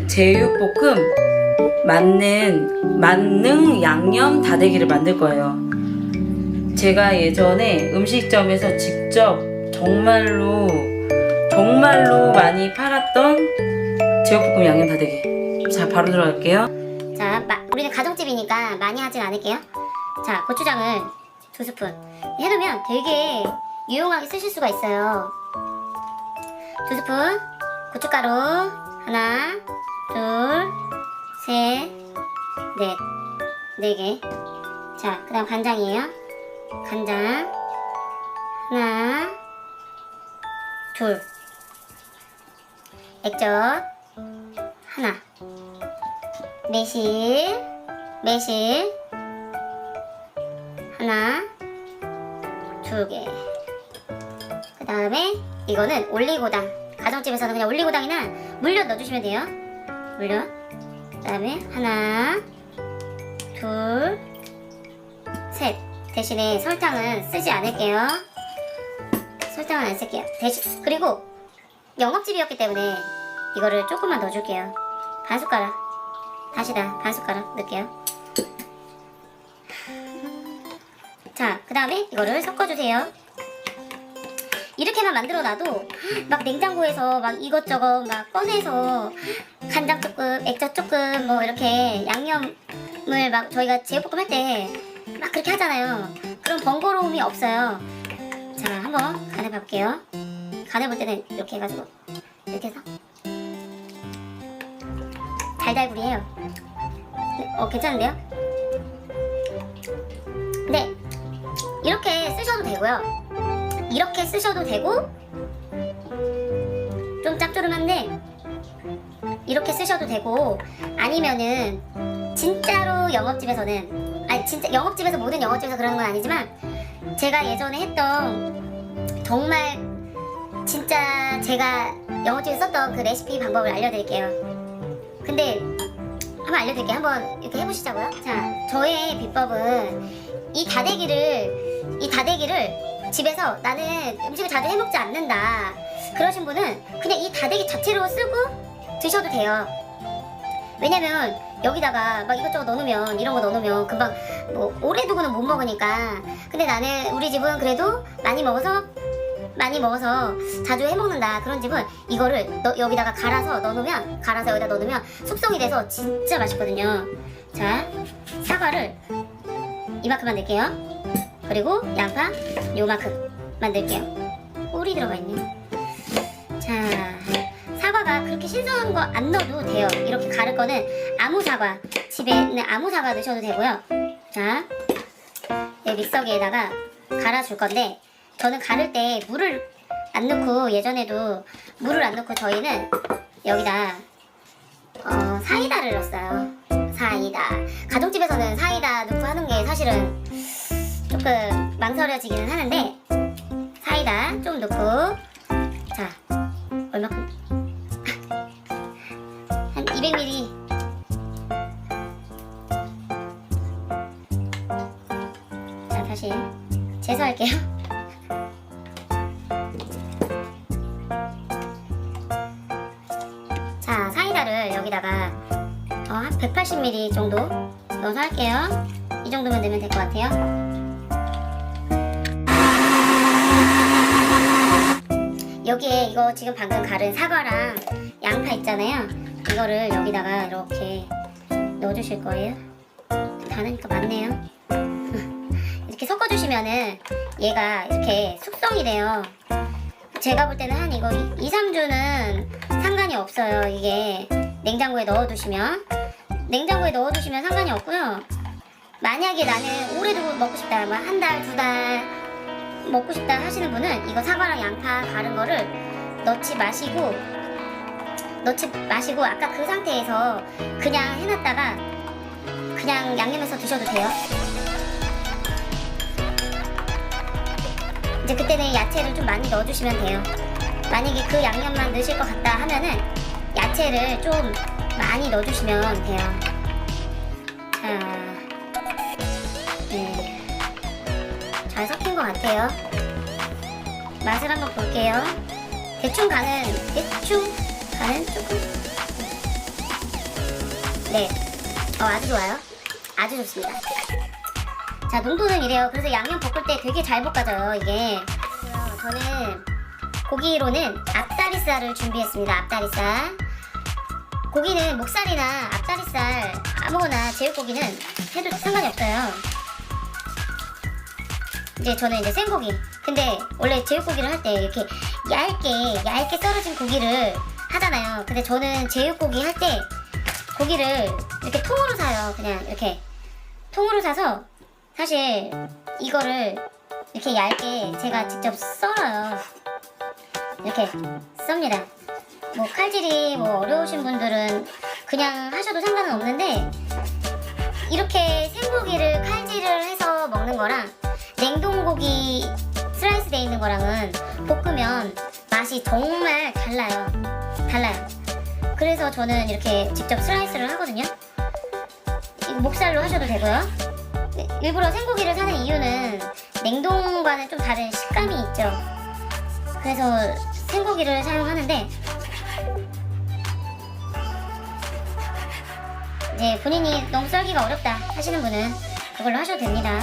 오늘은 제육볶음 만능 양념 다대기를 만들 거예요. 제가 예전에 음식점에서 직접 정말로 많이 팔았던 제육볶음 양념 다대기. 자, 바로 들어갈게요. 자, 우리는 가정집이니까 많이 하진 않을게요. 자, 고추장을 2스푼 해놓으면 되게 유용하게 쓰실 수가 있어요. 2스푼 고춧가루 하나, 둘, 셋, 넷, 4개. 자, 그 다음 간장이에요. 간장 하나, 둘, 액젓 하나, 매실 하나, 2개. 그 다음에 이거는 올리고당. 가정집에서는 그냥 올리고당이나 물엿 넣어주시면 돼요. 물엿. 그 다음에 하나, 둘, 셋. 대신에 설탕은 쓰지 않을게요. 설탕은 안 쓸게요. 그리고 영업집이었기 때문에 이거를 조금만 넣어줄게요. 반 숟가락. 다시다. 반 숟가락 넣을게요. 자, 그 다음에 이거를 섞어주세요. 이렇게만 만들어놔도 막 냉장고에서 막 이것저것 막 꺼내서 간장 조금, 액젓 조금 뭐 이렇게 양념을 막 저희가 제육볶음 할 때 막 그렇게 하잖아요. 그럼 번거로움이 없어요. 자, 한번 간해볼게요. 간해볼 때는 이렇게 해가지고 이렇게 해서 달달구리해요. 괜찮은데요? 네, 이렇게 쓰셔도 되고요. 이렇게 쓰셔도 되고 좀 짭조름한데 이렇게 쓰셔도 되고, 아니면은 진짜로 영업집에서는, 아니 진짜 영업집에서 모든 영업집에서 그러는 건 아니지만 제가 예전에 했던 정말 진짜 제가 영업집에서 썼던 그 레시피 방법을 알려드릴게요. 근데 한번 알려드릴게요. 한번 이렇게 해보시자고요. 자, 저의 비법은 이 다대기를 집에서 나는 음식을 자주 해먹지 않는다 그러신 분은 그냥 이 다대기 자체로 쓰고 드셔도 돼요. 왜냐면 여기다가 막 이것저것 넣어놓으면, 이런 거 넣어놓으면 금방 뭐 오래 두고는 못 먹으니까. 근데 나는 우리 집은 그래도 많이 먹어서 자주 해먹는다 그런 집은 이거를 여기다가 갈아서 여기다 넣어놓으면 숙성이 돼서 진짜 맛있거든요. 자, 사과를 이만큼 만들게요. 그리고 양파 요만큼 만들게요. 꿀이 들어가 있네요. 자, 사과가 그렇게 신선한 거 안 넣어도 돼요. 이렇게 가를 거는 아무 사과, 집에 있는 아무 사과 넣으셔도 되고요. 자, 믹서기에다가 갈아줄 건데, 저는 가를 때 물을 안 넣고, 예전에도 물을 안 넣고 저희는 여기다 사이다를 넣었어요. 사이다. 가정집에서는 사이다 넣고 하는 게 사실은 조금 망설여지기는 하는데, 사이다 좀 넣고, 자, 얼마큼? 한 200ml. 자, 다시 제수할게요. 자, 사이다를 여기다가 한 180ml 정도 넣어서 할게요. 이 정도면 넣으면 될 것 같아요. 여기에 이거 지금 방금 갈은 사과랑 양파 있잖아요. 이거를 여기다가 이렇게 넣어주실 거예요. 다르니까 많네요. 이렇게 섞어주시면은 얘가 이렇게 숙성이 돼요. 제가 볼 때는 한 이거 2-3주는 상관이 없어요. 이게 냉장고에 넣어두시면 상관이 없고요. 만약에 나는 오래 두고 먹고 싶다, 막 1달, 2달 먹고 싶다 하시는 분은 이거 사과랑 양파 갈은 거를 넣지 마시고 아까 그 상태에서 그냥 해놨다가 그냥 양념해서 드셔도 돼요. 이제 그때는 야채를 좀 많이 넣어주시면 돼요. 만약에 그 양념만 넣으실 것 같다 하면은 야채를 좀 많이 넣어주시면 돼요. 자, 네, 잘 섞인 것 같아요. 맛을 한번 볼게요. 대충 간은 조금 네, 아주 좋아요. 아주 좋습니다. 자, 농도는 이래요. 그래서 양념 볶을 때 되게 잘 볶아져요, 이게. 저는 고기로는 앞다리살을 준비했습니다. 앞다리살. 고기는 목살이나 앞다리살 아무거나 제육고기는 해도 상관이 없어요. 이제 저는 이제 생고기. 근데 원래 제육고기를 할 때 이렇게 얇게 썰어진 고기를 하잖아요. 근데 저는 제육고기 할 때 고기를 이렇게 통으로 사요. 그냥 이렇게 통으로 사서 사실 이거를 이렇게 얇게 제가 직접 썰어요. 이렇게 썹니다. 뭐 칼질이 뭐 어려우신 분들은 그냥 하셔도 상관은 없는데 이렇게 생고기를 칼질을 해서 먹는 거랑 냉동고기 슬라이스 돼 있는 거랑은 볶으면 맛이 정말 달라요. 그래서 저는 이렇게 직접 슬라이스를 하거든요. 이거 목살로 하셔도 되고요. 일부러 생고기를 사는 이유는 냉동과는 좀 다른 식감이 있죠. 그래서 생고기를 사용하는데 이제 본인이 너무 썰기가 어렵다 하시는 분은 그걸로 하셔도 됩니다.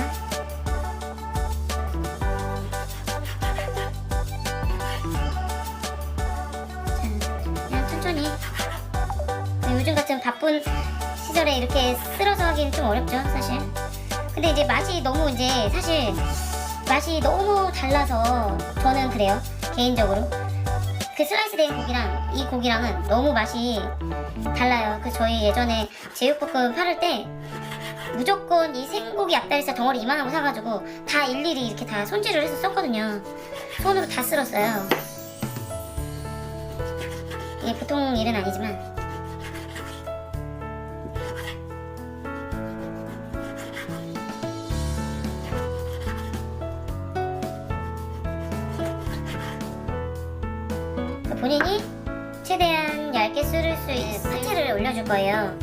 그냥 천천히. 요즘 같은 바쁜 시절에 이렇게 쓸어서 하기는 좀 어렵죠, 사실. 근데 이제 맛이 너무 사실 맛이 너무 달라서 저는 그래요, 개인적으로. 그 슬라이스 된 고기랑 이 고기랑은 너무 맛이 달라요. 그 저희 예전에 제육볶음 팔을 때 무조건 이 생고기 앞다리살 덩어리 이만한 거 사가지고 다 일일이 이렇게 다 손질을 해서 썼거든요. 손으로 다 쓸었어요. 이게 보통 일은 아니지만. 본인이 최대한 얇게 썰을 수 있는 파채를 올려줄 거예요.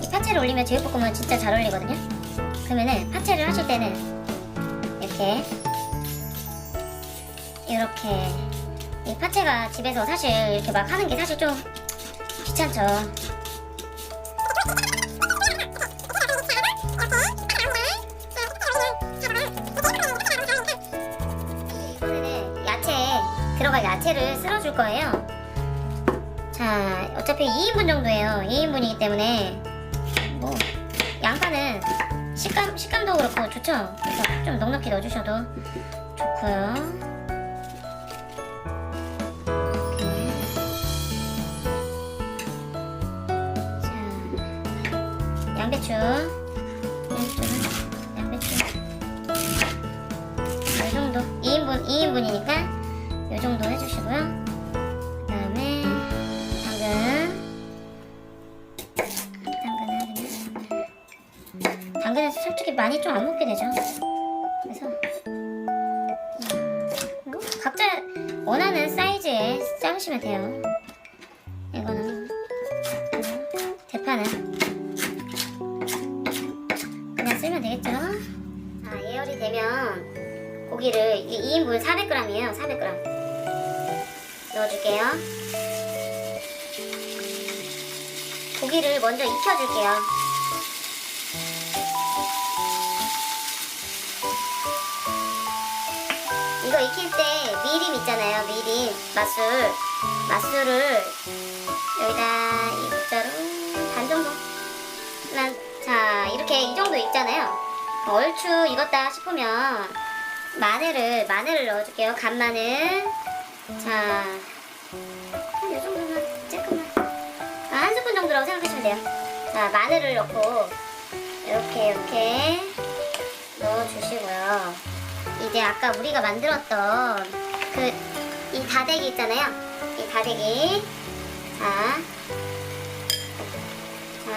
이 파채를 올리면 제육볶음은 진짜 잘 어울리거든요. 그러면은 파채를 하실 때는 이렇게 이 파채가 집에서 사실 이렇게 막 하는 게 사실 좀 귀찮죠. 이번에는 들어갈 야채를 쓸어줄 거예요. 자, 어차피 2인분 정도예요. 2인분이기 때문에 뭐 양파는 식감도 그렇고 좋죠. 그래서 좀 넉넉히 넣어주셔도 좋고요. 자, 양배추 이 정도 2인분이니까 이 정도 해주시고요. 그 다음에 당근은 솔직히 많이 좀 안 먹게 되죠. 그래서 각자 원하는 사이즈에 자르시면 돼요. 이거는 대파는 그냥 쓰면 되겠죠. 자, 예열이 되면 고기를 2인분 400g이에요. 400g 넣어줄게요. 고기를 먼저 익혀줄게요. 이거 익힐 때 미림 있잖아요. 미림, 맛술을 여기다 이 국자로 반 정도만. 자, 이렇게 이 정도 익잖아요. 얼추 익었다 싶으면 마늘을 넣어줄게요. 간마늘. 자, 한 이 정도만, 조금만. 한 스푼 정도라고 생각하시면 돼요. 자, 마늘을 넣고 이렇게 넣어주시고요. 이제 아까 우리가 만들었던 이 다대기 있잖아요. 이 다대기. 자,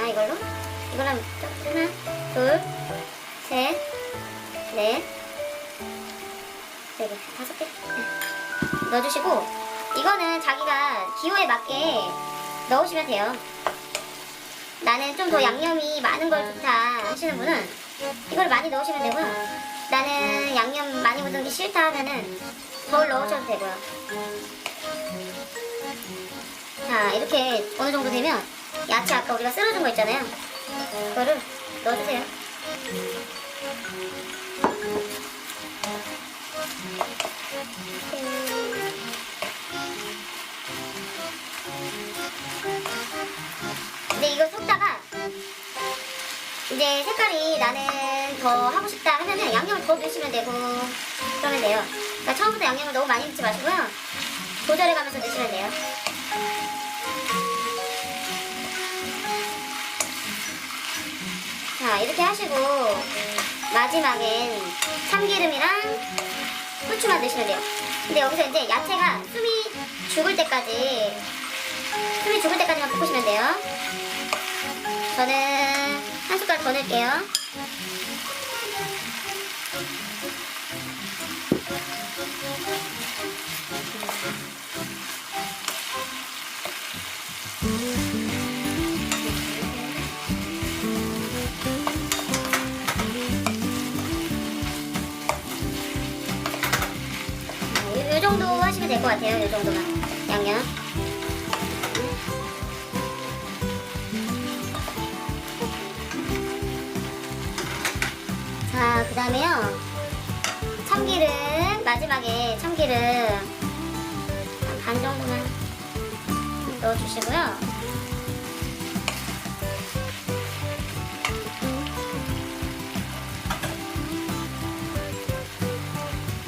이거랑 하나, 둘, 셋, 넷, 네 개, 5개. 네. 넣어주시고, 이거는 자기가 기호에 맞게 넣으시면 돼요. 나는 좀 더 양념이 많은 걸 좋다 하시는 분은 이걸 많이 넣으시면 되고요. 나는 양념 많이 묻은 게 싫다 하면은 덜 넣으셔도 되고요. 자, 이렇게 어느 정도 되면 야채 아까 우리가 썰어준 거 있잖아요. 그거를 넣어주세요. 근데 이거 섞다가 이제 색깔이 나는 더 하고 싶다 하면은 양념을 더 넣으시면 되고 그러면 돼요. 그러니까 처음부터 양념을 너무 많이 넣지 마시고요. 조절해가면서 넣으시면 돼요. 자, 이렇게 하시고 마지막엔 참기름이랑 후추만 넣으시면 돼요. 근데 여기서 이제 야채가 숨이 죽을 때까지만 볶으시면 돼요. 저는 한 숟갈 더 넣을게요. 이 정도 하시면 될 것 같아요. 이 정도만 양념. 자, 그 다음에요. 참기름, 마지막에 참기름 반 정도만 넣어주시고요.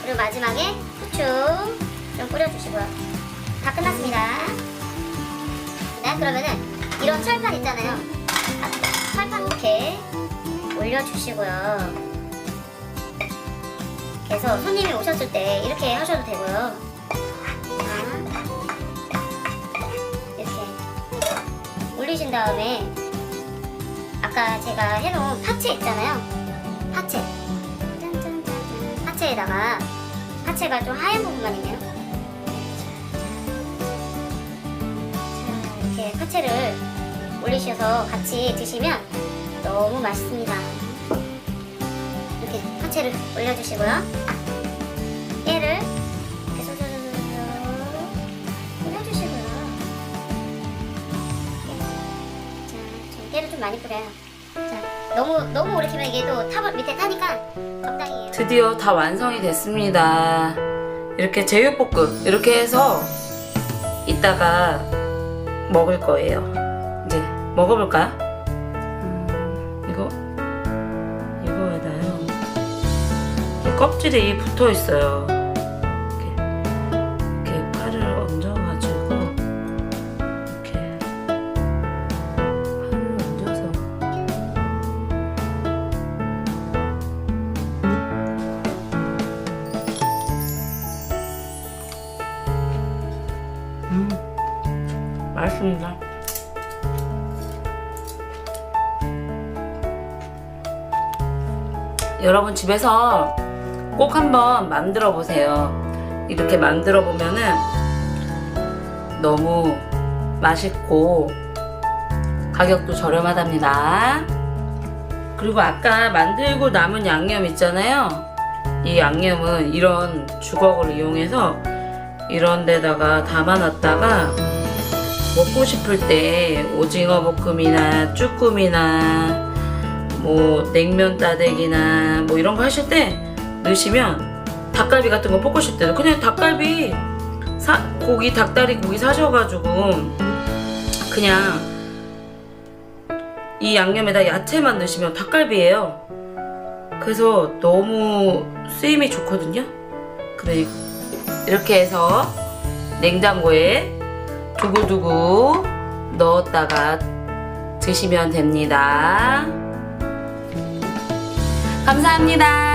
그리고 마지막에 후추 좀 뿌려주시고요. 다 끝났습니다. 네, 그러면은 이런 철판 있잖아요. 철판 이렇게 올려주시고요. 그래서 손님이 오셨을 때 이렇게 하셔도 되고요. 자, 이렇게 올리신 다음에 아까 제가 해놓은 파채 있잖아요. 파채. 짠짠짠짠. 파채에다가 파채가 좀 하얀 부분만 있네요. 자, 이렇게 파채를 올리셔서 같이 드시면 너무 맛있습니다. 이렇게 파채를 올려주시고요. 깨를 이렇게 쏙쏙쏙쏙 뿌려주시고요. 자, 좀 깨를 좀 많이 뿌려요. 자, 너무 오래 키면 이게 또 밑에 타니까 적당히 해요. 드디어 다 완성이 됐습니다. 이렇게 제육볶음 이렇게 해서 이따가 먹을 거예요. 이제 먹어볼까요? 이거에다요. 이 껍질이 붙어 있어요. 이렇게 파를 얹어가지고 이렇게 파를 얹어서 맛있습니다. 여러분 집에서 꼭 한번 만들어 보세요. 이렇게 만들어 보면은 너무 맛있고 가격도 저렴하답니다. 그리고 아까 만들고 남은 양념 있잖아요. 이 양념은 이런 주걱을 이용해서 이런 데다가 담아놨다가 먹고 싶을 때 오징어 볶음이나 쭈꾸미나 뭐 냉면 따대기나 뭐 이런 거 하실 때 넣으시면 닭갈비 같은 거 볶고 싶을 때도 그냥 닭갈비 고기 닭다리 고기 사셔가지고 그냥 이 양념에다 야채만 넣으시면 닭갈비예요. 그래서 너무 쓰임이 좋거든요. 그래 이렇게 해서 냉장고에 두고두고 넣었다가 드시면 됩니다. 감사합니다.